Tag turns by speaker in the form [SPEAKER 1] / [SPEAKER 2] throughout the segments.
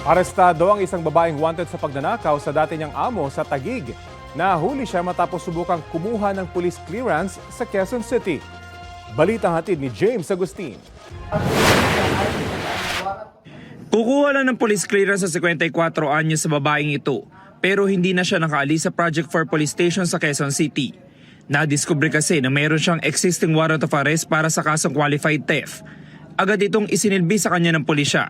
[SPEAKER 1] Arestado ang isang babaeng wanted sa pagnanakaw sa dati niyang amo sa Taguig. Nahuli siya matapos subukang kumuha ng police clearance sa Quezon City. Balitang hatid ni James Agustin.
[SPEAKER 2] Kukuha lang ng police clearance sa 54 anyo sa babaeng ito, pero hindi na siya nakaalis sa Project 4 Police Station sa Quezon City. Nadiskubre kasi na mayroon siyang existing warrant of arrest para sa kasong qualified theft. Agad itong isinilbi sa kanya ng pulisya.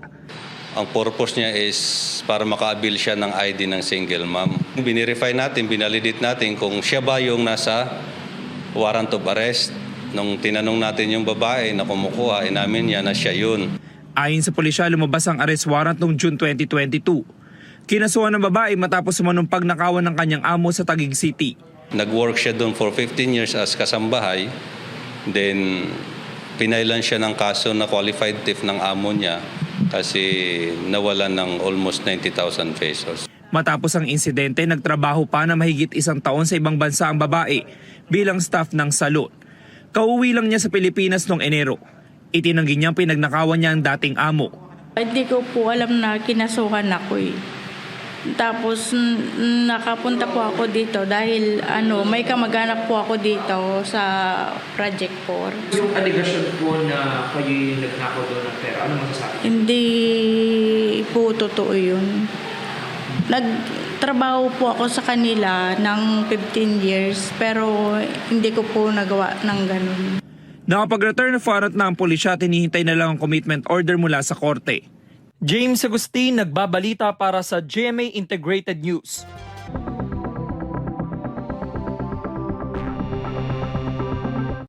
[SPEAKER 3] Ang purpose niya is para maka-avail siya ng ID ng single mom. Binirify natin, binalidate natin kung siya ba yung nasa warrant of arrest. Nung tinanong natin yung babae na kumukuha, inamin niya na siya yun.
[SPEAKER 2] Ayon sa pulisya, lumabas ang arrest warrant noong June 2022. Kinasuhan ng babae matapos sumanong pagnakawan ng kanyang amo sa Taguig City.
[SPEAKER 3] Nag-work siya doon for 15 years as kasambahay. Then, pinailan siya ng kaso na qualified theft ng amo niya kasi nawalan ng almost 90,000 pesos.
[SPEAKER 2] Matapos ang insidente, nagtrabaho pa na mahigit 1 taon sa ibang bansa ang babae bilang staff ng salon. Kauwi lang niya sa Pilipinas noong Enero. Itinanggi niya pinagnakawan niya ang dating amo.
[SPEAKER 4] Hindi ko po alam na kinasuhan ako eh. Tapos nakapunta po ako dito dahil may kamag-anak po ako dito sa Project 4.
[SPEAKER 5] Yung allegation po na kayo nagnakaw doon ng pera, ano masasabi?
[SPEAKER 4] Hindi po totoo yun. Nagtrabaho po ako sa kanila ng 15 years pero hindi ko po nagawa ng ganun.
[SPEAKER 2] Nakapag-return of warrant na ang pulisya, tinihintay na lang ang commitment order mula sa korte.
[SPEAKER 6] James Agustin nagbabalita para sa GMA Integrated News.